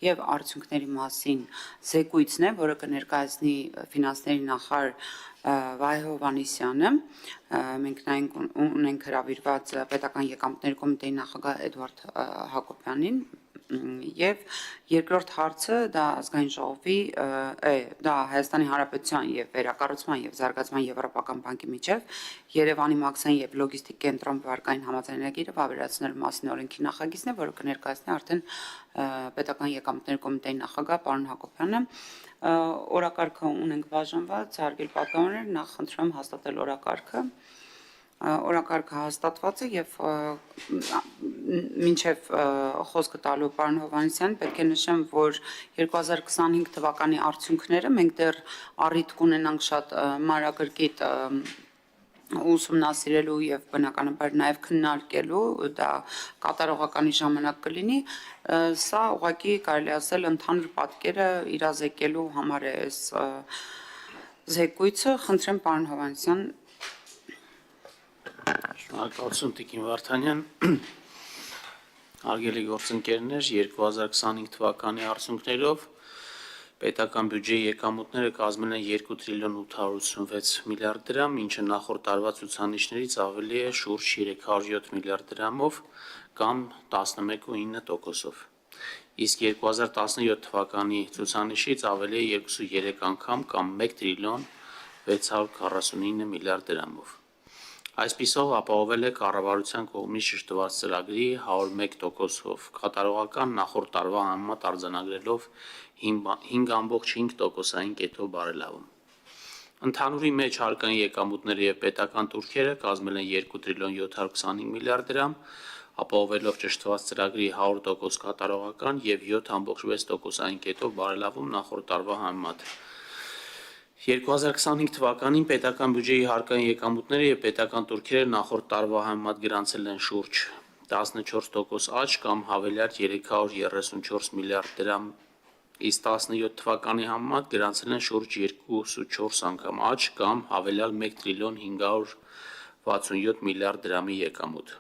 եւ արդյունքների մասին զեկույցն է, որը կներկայացնի ֆինանսների նախարար Վահե Հովհաննիսյանը, մենք նայենք ունենք հրավիրված պետական եկամուտների կոմիտեի նախագահ Էդվարդ Հակոբյանին եւ երկրորդ հարցը դա ազգային ժողովի դա Հայաստանի Հանրապետության եւ վերակառուցման եւ զարգացման եվրոպական բանկի միջև Երևանի մաքսային եւ լոգիստիկ կենտրոն վարկային համաձայնագիրը վավերացնելու մասին օրենքի նախագիծն է, որը կներկայացնի արդեն պետական եկամուտների կոմիտեի նախագահ պարոն Հակոբյանը օրակարգը ունենք բաժանված, հարգելի պատգամավորներ, նախ խնդրում եմ հաստատել օրակարգը։ Օրակարգը հաստատված է եւ մինչեւ խոսքը տալու պարոն Հովհաննիսյան պետք է նշեմ, որ 2025 թվականի արդյունքները մենք դեռ առիթ կունենանք շատ մանրակրկիտ ուսումնասիրելու եւ բնականաբար նաեւ քննարկելու, դա կատարողականի ժամանակ կլինի, սա ուղղակի կարելի ասել ընդհանուր պատկերը իրազեկելու համար է այս զեկույցը, խնդրեմ պարոն Հովհաննիսյան։ Շնորհակալություն Տիկին Վարդանյան, հարգելի գործընկերներ, 2025 թվականի արդյունքներով պետական բյուջեի եկամուտները կազմել են 2 տրիլիոն 886 միլիարդ դրամ, ինչը նախորդ տարվա ցուցանիշներից ավելի է շուրջ 307 միլիարդ դրամով կամ 11.9%-ով։ Իսկ 2017 թվականի ցուցանիշից ավելի է 2.3 անգամ կամ 1 տրիլիոն 649 միլիարդ դրամով։ Այսպիսով ապահովել է կառավարության կողմից շրջված ծրագրի 101%-ով, կատարողական նախորդ տարվա համեմատ արձանագրելով 5.5%-ային կետով բարելավում։ Ընդհանուրի մեջ հարկային եկամուտները եւ պետական տուրքերը կազմել են 2 տրիլիոն 725 միլիարդ դրամ, ապահովելով ճշտված ծրագրի 100% կատարողական եւ 7.6%-ային կետով բարելավում նախորդ տարվա համեմատ։ 2025 թվականին պետական բյուջեի հարկային եկամուտները եւ պետական տուրքերը նախորդ տարվա համեմատ գրանցել են շուրջ 14% աճ կամ հավելյալ 334 միլիարդ դրամ, իսկ 17 թվականի համեմատ գրանցել են շուրջ 2.4 անգամ աճ կամ հավելյալ 1 տրիլիոն 567 միլիարդ դրամի եկամուտ։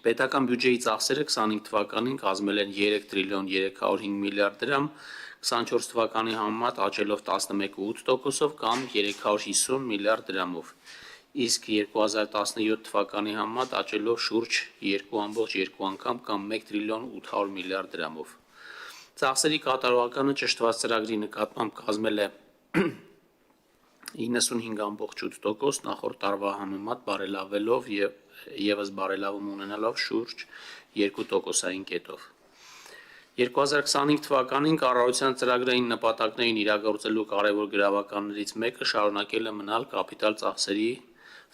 Պետական բյուջեի ծախսերը 25 թվականին կազմել են 3 տրիլիոն 305 միլիարդ դրամ, 24 թվականի համեմատ աճելով 11.8%-ով կամ 350 միլիարդ դրամով, իսկ 2017 թվականի համեմատ աճելով շուրջ 2.2 անգամ կամ 1 տրիլիոն 800 միլիարդ դրամով։ Ծախսերի կատարողականը ճշտված ծրագրի նկատմամբ կազմել է 95.8%, նախորդ տարվա համեմատ բարելավելով եւս բարելավում ունենալով շուրջ 2%-ային կետով։ 2025 թվականին կառավարության ծրագրային նպատակներին իրագործելու կարևոր գրավականներից մեկը շարունակել է մնալ կապիտալ ծախսերի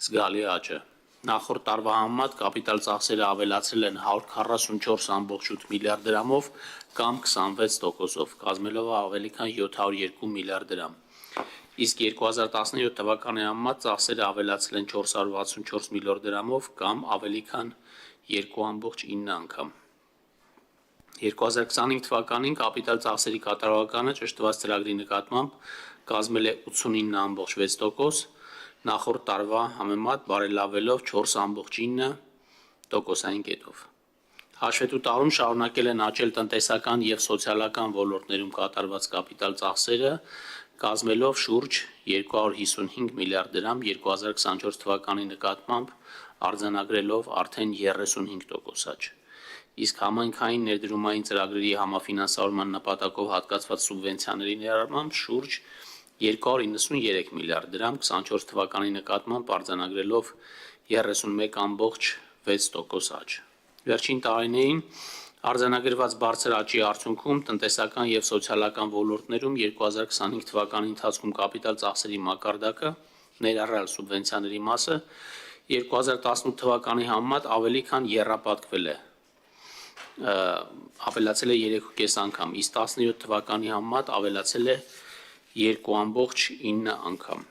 զգալի աճը։ Նախորդ տարվա համեմատ կապիտալ ծախսերը ավելացել են 144.8 միլիարդ դրամով կամ 26%-ով, կազմելով ավելի քան 702 միլիարդ դրամ։ Իսկ 2017 թվականի համեմատ ծախսերը ավելացել են 464 միլիարդ դրամով կամ ավելի քան 2.9 անգամ։ 2025 թվականին կապիտալ ծախսերի կատարողականը ճշտված ծրագրի նկատմամբ կազմել է 89.6%, նախորդ տարվա համեմատ բարելավելով 4.9%-ային կետով։ Հաշվետու տարում շարունակել են աճել տնտեսական եւ սոցիալական ոլորտներում կատարված կապիտալ ծախսերը, կազմելով շուրջ 255 միլիարդ դրամ 2024 թվականի նկատմամբ արձանագրելով արդեն 35% աճ։ Իսկ համայնքային ներդրումային ծրագրերի համաֆինանսավորման նպատակով հատկացված սուբվենցիաների ներառմամբ շուրջ 293 միլիարդ դրամ 24 թվականի նկատմամբ արձանագրելով 31.6% աճ։ Վերջին տարիներին արձանագրված բարձր աճի արդյունքում տնտեսական եւ սոցիալական ոլորտներում 2025 թվականի ընթացքում կապիտալ ծախսերի մակարդակը ներառյալ սուբվենցիաների մասը 2018 թվականի համեմատ ավելի քան եռապատկվել է, ավելացել է 3.5 անգամ, իսկ 17 թվականի համեմատ ավելացել է 2.9 անգամ։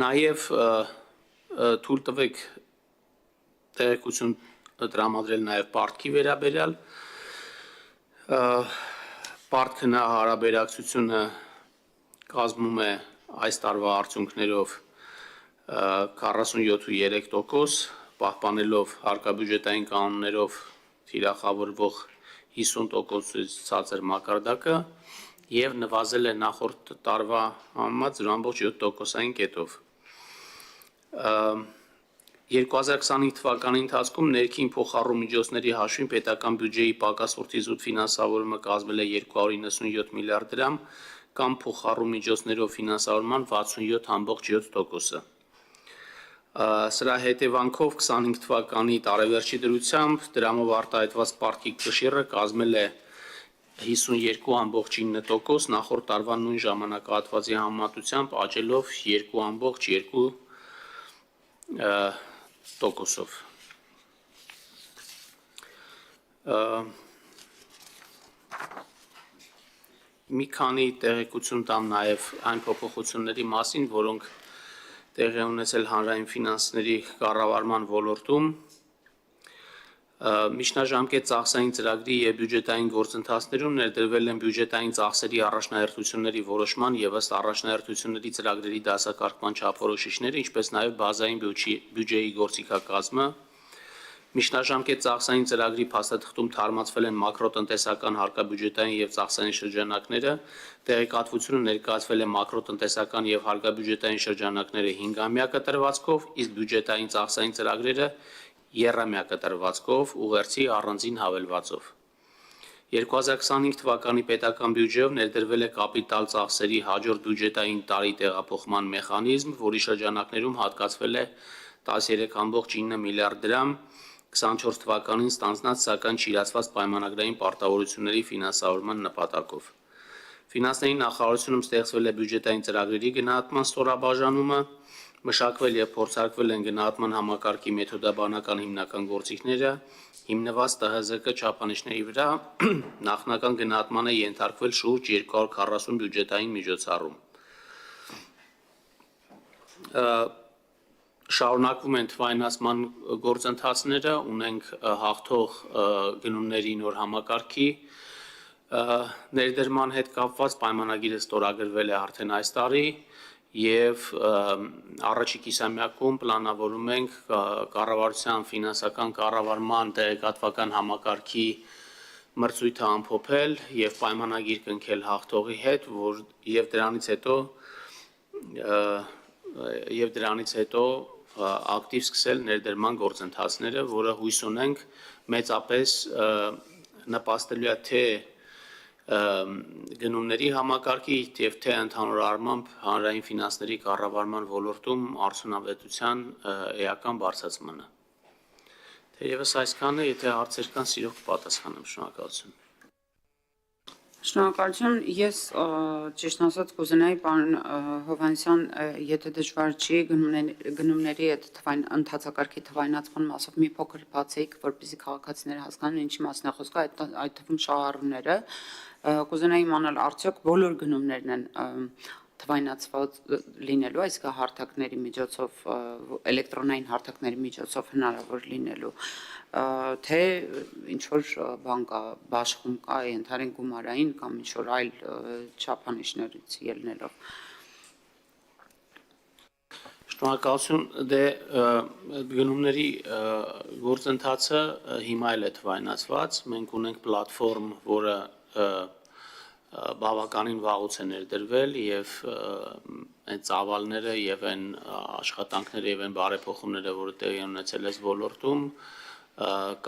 Նաև թույլ տվեք տեղեկություն տրամադրել նաև պարտքի վերաբերյալ։ Պարտքը հարաբերակցությունը կազմում է այս տարվա արդյունքներով 47.3%, պահպանելով հարկաբյուջետային կանոններով թիրախավորվող 50%-ից ցածր մակարդակը եւ նվազել է նախորդ տարվա համեմատ 0.7%-ային կետով։ 2025 թվականի ընթացքում ներքին փոխառու միջոցների հաշվին պետական բյուջեի պակասորդի զուտ ֆինանսավորումը կազմել է 297 միլիարդ դրամ կամ փոխառու միջոցներով ֆինանսավորման 67.7%-ը։ Սրա հետևանքով 25 թվականի տարեվերջի դրությամբ դրամով արտահայտված պարտքի կշիռը կազմել է 52.9%, նախորդ տարվա նույն ժամանակահատվածի համեմատությամբ աճելով 2.2%-ով։ Մի քանի տեղեկություն տամ նաև այն փոփոխությունների մասին, որոնք տեղի ունեցել հանրային ֆինանսների կառավարման ոլորտում։ Միջնաժամկետ ծախսային ծրագրի եւ բյուջետային գործընթացներում ներդրվել են բյուջետային ծախսերի առաջնահերթությունների որոշման եւ ըստ առաջնահերթությունների ծրագրերի դասակարգման չափորոշիչները, ինչպես նաեւ բազային բյուջեի գործիքակազմը։ Միջնաժամկետ ծախսային ծրագրի փաստաթղթում թարմացվել են մակրոտնտեսական հարկաբյուջետային եւ ծախսային շրջանակները, տեղեկատվությունը ներկայացվել է մակրոտնտեսական եւ հարկաբյուջետային շրջանակները 5-ամյա կտրվածքով, իսկ բյուջետային ծախսային ծրագրերը եռամյա կտրվածքով ուղերձի առանձին հավելվածով։ 2025 թվականի պետական բյուջեով ներդրվել է կապիտալ ծախսերի հաջորդ բյուջետային տարի տեղափոխման մեխանիզմ, որի շրջանակներում հատկացվել է 13.9 միլիարդ դրամ 24 թվականին ստանձնած, սակայն չիրացված պայմանագրային պարտավորությունների ֆինանսավորման նպատակով։ Ֆինանսների նախարարությունում ստեղծվել է բյուջետային ծրագրերի գնահատման ստորաբաժանումը, մշակվել եւ փորձարկվել են գնահատման համակարգի մեթոդաբանական հիմնական գործիքները, հիմնված ՏՀԶԿ չափանիշների վրա նախնական գնահատման է ենթարկվել շուրջ 240 բյուջետային միջոցառում։ Շարունակվում են թվայնացման գործընթացները, ունենք հաղթող գնումների նոր համակարգի ներդրման հետ կապված պայմանագիրը ստորագրվել է արդեն այս տարի եւ առաջի կիսամյակում պլանավորում ենք կառավարության ֆինանսական կառավարման տեղեկատվական համակարգի մրցույթը ամփոփել եւ պայմանագիր կնքել հաղթողի հետ, որ եւ դրանից հետո ակտիվ սկսել ներդրման գործընթացները, որը հույս ունենք մեծապես նպաստելու է թե գնումների համակարգի եւ թե ընդհանուր առմամբ հանրային ֆինանսների կառավարման ոլորտում արդյունավետության էական բարձրացմանը։ Թերևս այսքանը, եթե հարցեր կան, սիրով կպատասխանեմ, շնորհակալություն։ Շնորհակալություն, ես ճիշտ ասած կուզենայի պարոն Հովհաննիսյան, եթե դժվար չի գնումների այդ ընդհանցակարգի թվայնացման մասով մի փոքր բացեիք, որպեսզի քաղաքացիները հասկանան ինչի մասին է խոսքը, այդ թվում շահառուները, կուզենայի իմանալ արդյոք բոլոր գնումներն են թվայնացված լինելու, այսինքն հարթակների միջոցով, էլեկտրոնային հարթակների միջոցով հնարավոր լինելու, թե ինչ-որ բան կա, բաշխում կա, ենթարենք գումարային կամ ինչ-որ այլ չափանիշներից ելնելով։ Շնորհակալություն, գնումների գործընթացը հիմա էլ է թվայնացված, մենք ունենք պլատֆորմ, որը բավականին վաղուց է ներդրվել եւ այն ծավալները եւ այն աշխատանքները եւ այն բարեփոխումները, որը տեղի ունեցել է ոլորտում,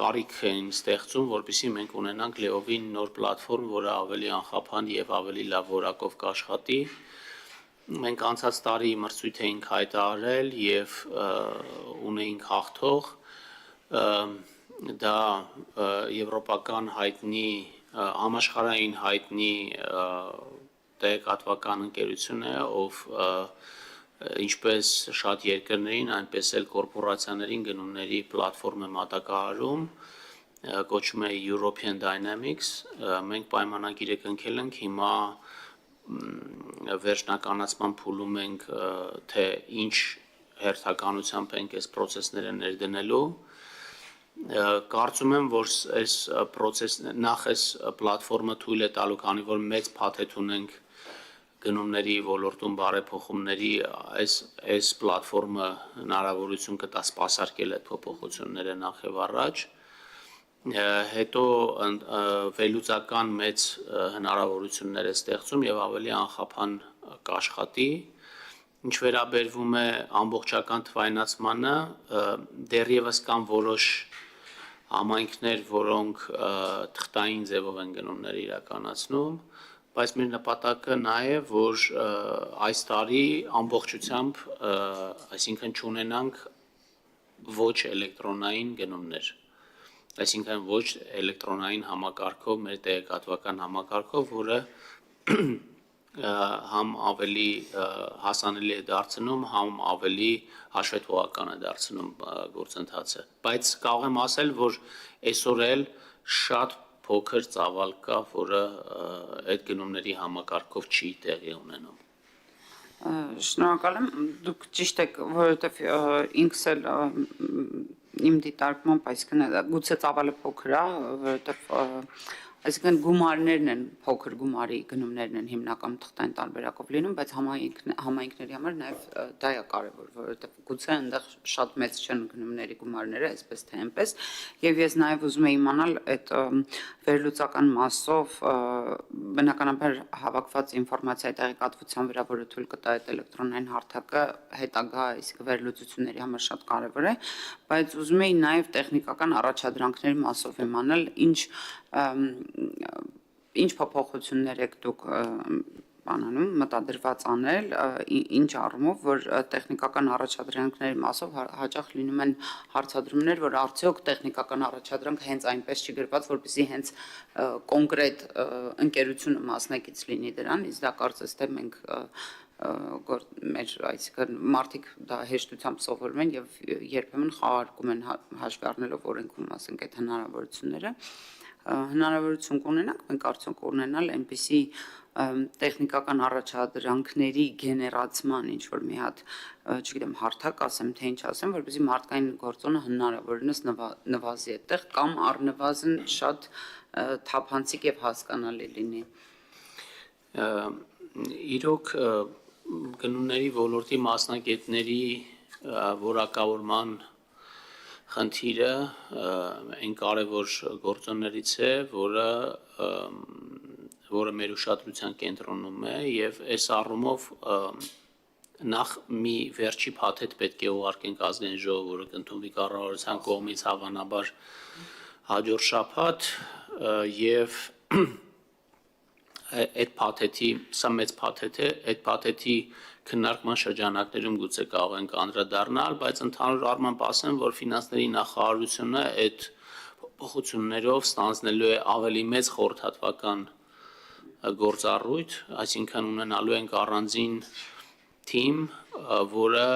կարիք են ստեղծում, որպեսզի մենք ունենանք լիովին նոր պլատֆորմ, որը ավելի անխափան եւ ավելի լավ որակով կաշխատի։ Մենք անցած տարի մրցույթ էինք հայտարարել եւ ունեինք հաղթող, դա եվրոպական հայտնի համաշխարհային հայտնի տեղեկատվական ընկերություն է, ով ինչպես շատ երկրներին, այնպես էլ կորպորացիաներին գնումների պլատֆորմ է մատակարարում, կոչվում է European Dynamics, մենք պայմանագիրը կնքել ենք, հիմա վերջնականացման փուլում ենք, թե ինչ հերթականությամբ ենք այս պրոցեսները ներդնելու։ Կարծում եմ, որ նախ այս պլատֆորմը թույլ է տալու, քանի որ մեծ փաթեթ ունենք գնումների ոլորտում բարեփոխումների, այս պլատֆորմը հնարավորություն կտա սպասարկել այդ փոփոխությունները նախ եւ առաջ, հետո վերլուծական մեծ հնարավորություններ է ստեղծում եւ ավելի անխափան կաշխատի։ Ինչ վերաբերվում է ամբողջական թվայնացմանը, դեռևս կան որոշ համայնքներ, որոնք թղթային ձևով են գնումներ իրականացնում, բայց մեր նպատակը նա է, որ այս տարի ամբողջությամբ, այսինքն չունենանք ոչ էլեկտրոնային գնումներ, այսինքն ոչ էլեկտրոնային համակարգով, մեր տեղեկատվական համակարգով, որը համ ավելի հասանելի է դարձնում, համ ավելի հաշվետվողական է դարձնում գործընթացը, բայց կարող եմ ասել, որ այսօր էլ շատ փոքր ծավալ կա, որը այդ գնումների համակարգով չի տեղի ունենում։ Շնորհակալ եմ, դուք ճիշտ եք, որովհետև ինքս էլ իմ դիտարկմամբ, այսինքն գուցե ծավալը փոքր է, որովհետև այսինքն գումարներն են, փոքր գումարի գնումներն են հիմնականում թղթային տարբերակով լինում, բայց համայնքների համար նաև դա է կարևոր, որովհետև գուցե այնտեղ շատ մեծ չեն գնումների գումարները, այսպես թե այնպես, եւ ես նաև ուզում եմ իմանալ այդ վերլուծական մասով բնականաբար հավաքված ինֆորմացիայի տեղեկատվության վրա, որը թույլ կտա այդ էլեկտրոնային հարթակը հետագա այսինքն վերլուծությունների համար շատ կարևոր է, բայց ուզում եի նաև տեխնիկական առաջադրանքների մասով իմանալ, ինչ փոփոխություններ եք դուք բանանում մտադրված անել, ինչ առումով, որ տեխնիկական առաջադրանքների մասով հաճախ լինում են հարցադրումներ, որ արդյոք տեխնիկական առաջադրանքը հենց այնպես չի գրված, որպեսզի հենց կոնկրետ ընկերությունը մասնակից լինի դրան, իսկ դա կարծես թե մենք մեր այսինքն մարդիկ դա հեշտությամբ սովորում են եւ երբեմն խաղարկում են հաշվի առնելով օրենքում, ասենք, այդ հնարավորությունները հնարավորություն կունենանք մենք արդյոք ունենալ այնպիսի տեխնիկական առաջադրանքների գեներացման ինչ որ մի հատ, չգիտեմ, հարթակ ասեմ, թե ինչ ասեմ, որպեսզի մարդկային գործոնը հնարավորինս նվազի այդտեղ կամ առնվազն շատ թափանցիկ եւ հասկանալի լինի։ Իրոք գնումների ոլորտի մասնագետների որակավորման խնդիրը այն կարևոր գործոններից է, որը մեր ուշադրության կենտրոնում է եւ այս առումով նախ մի վերջի փաթեթ պետք է ուղարկենք ազգային ժողով, որը կընդունվի կառավարության կողմից հավանաբար հաջորդ շաբաթ եւ այդ փաթեթի, սա մեծ փաթեթ է, այդ փաթեթի քննարկման շրջանակներում գուցե կարող ենք անդրադառնալ, բայց ընդհանուր առմամբ ասեմ, որ ֆինանսների նախարարությունը այդ փոփոխություններով ստանձնելու է ավելի մեծ խորհրդատվական գործառույթ, այսինքն ունենալու ենք առանձին թիմ, որը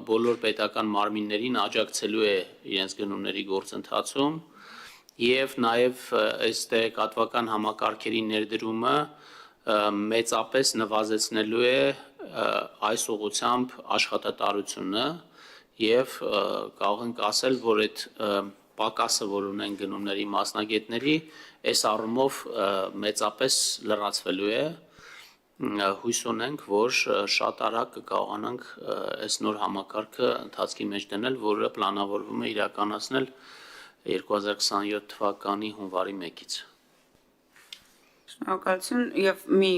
բոլոր պետական մարմիններին աջակցելու է իրենց գնումների գործընթացում եւ նաեւ այս տեղեկատվական համակարգերի ներդրումը մեծապես նվազեցնելու է այս ուղղությամբ աշխատատարությունը եւ կարող ենք ասել, որ այդ պակասը, որ ունեն գնումների մասնագետների, այս առումով մեծապես լրացվելու է, հույս ունենք, որ շատ արագ կկարողանանք այս նոր համակարգը ընթացքի մեջ դնել, որը պլանավորվում է իրականացնել 2027 թվականի հունվարի 1-ից։ Շնորհակալություն եւ մի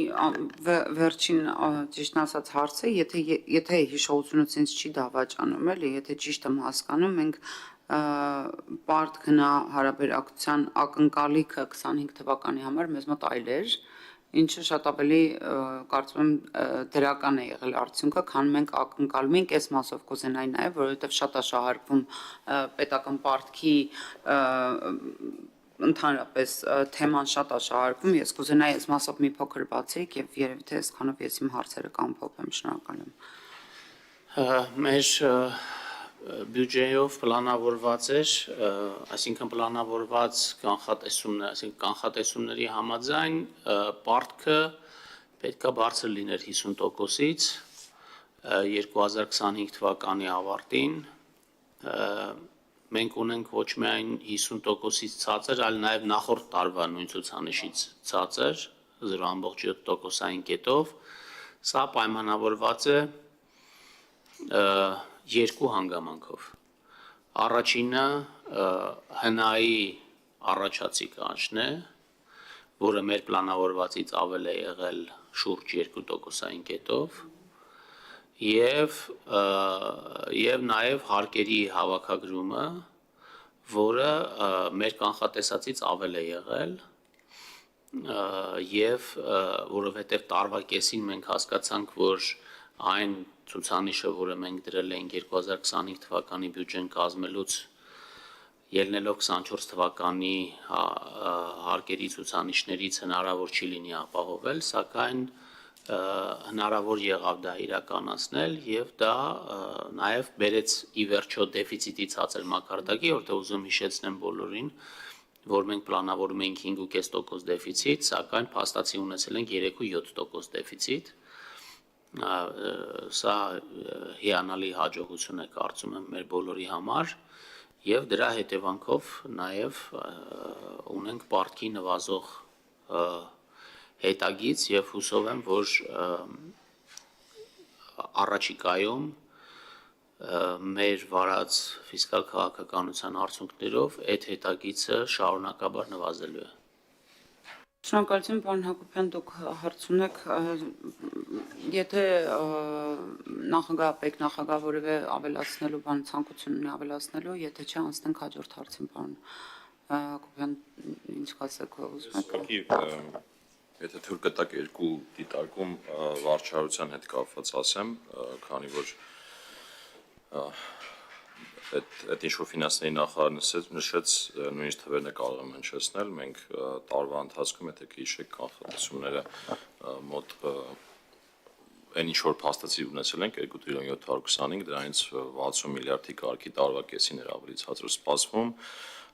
վերջին ճիշտ ասած հարցը, եթե հիշողությունից ինձ չի դավաճանում, էլի, եթե ճիշտ եմ հասկանում, մենք պարտ գնահարաբերակցության ակնկալիքը 25 թվականի համար մեզ մոտ այլ էր, ինչը շատ ավելի կարծում եմ դրական է եղել արդյունքը, քան մենք ակնկալում ենք, այս մասով կուզենայի նաեւ, որովհետեւ շատ է շահարկվում պետական պարտքի ընդհանրապես թեման շատ է շահարկվում, ես կուզենայի այս մասով մի փոքր բացեիք եւ երևի թե այսքանով ես իմ հարցերը կամփոփեմ, շնորհակալ եմ։ Մեր բյուջեով պլանավորված էր, այսինքն պլանավորված կանխատեսումներ, այսինքն կանխատեսումների համաձայն պարտքը պետքա բարձր լիներ 50%-ից 2025 թվականի ավարտին, մենք ունենք ոչ միայն 50%-ից ցածր, այլ նաև նախորդ տարվա նույն ցուցանիշից ցածր 0.7%-ային կետով, սա պայմանավորված է երկու հանգամանքով։ Առաջինը հնայի առաջացիկ աճն է, որը մեր պլանավորվածից ավել է եղել շուրջ 2%-ային կետով, եւ նաեւ հարկերի հավաքագրումը, որը մեր կանխատեսածից ավել է եղել, եւ որովհետեւ տարվա կեսին մենք հասկացանք, որ այն ցուցանիշը, որը մենք դրել էինք 2025 թվականի բյուջեն կազմելուց ելնելով 24 թվականի հարկերի ցուցանիշներից հնարավոր չի լինի ապահովել, սակայն հնարավոր եղավ դա իրականացնել եւ դա նաեւ բերեց ի վերջո դեֆիցիտի ցածր մակարդակի, որտեղ ուզում հիշեցնեմ բոլորին, որ մենք պլանավորում էինք 5.5% դեֆիցիտ, սակայն փաստացի ունեցել ենք 3.7% դեֆիցիտ։ Սա հիանալի հաջողություն է, կարծում եմ, մեր բոլորի համար, եւ դրա հետևանքով նաեւ ունենք պարտքի նվազող հետագիծ եւ հուսով եմ, որ առաջիկայում մեր վարած ֆիսկալ քաղաքականության արդյունքներով այդ հետագիծը շարունակաբար նվազելու է։ Շնորհակալություն, պարոն Հակոբյան, դուք հարց ունեք, եթե նախագահ, պետնախագահ որևէ ավելացնելու բան ցանկություն ունի ավելացնելու, եթե չէ, անցնենք հաջորդ հարցին, պարոն Հակոբյան, ինչ կասեք, ուզում եք։ Եթե թույլ կտակ երկու դիտարկում վարչարության հետ կապված ասեմ, քանի որ այդ ինչ-որ ֆինանսների նախարարը նշեց, նույնիսկ թվերն է կարող եմ հնչեցնել, մենք տարվա ընթացքում, եթե կհիշեք կանխատեսումները մոտ այն ինչ-որ փաստացի ունեցել ենք 2 տրիլիոն 725, դրանից 60 միլիարդի կարգի տարվա կեսին էր ավելի ցածր սպասվում,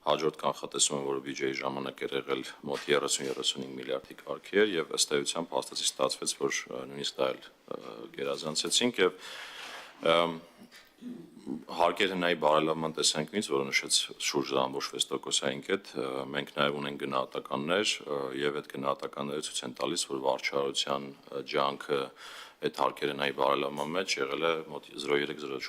հաջորդ կանխատեսումը, որը բյուջեի ժամանակ էր եղել մոտ 30-35 միլիարդի կարգի էր եւ ըստ էության փաստացի ստացվեց, որ նույնիսկ դա էլ գերազանցեցինք եւ հարկերը նայի բարելավման տեսանկյունից, որը նշեց շուրջ 6%-ային կետ, մենք նաեւ ունենք գնահատականներ եւ այդ գնահատականները ցույց են տալիս, որ վարչարության ջանքը այդ հարկերը նայի բարելավման մեջ եղել է մոտ 0.3-0.4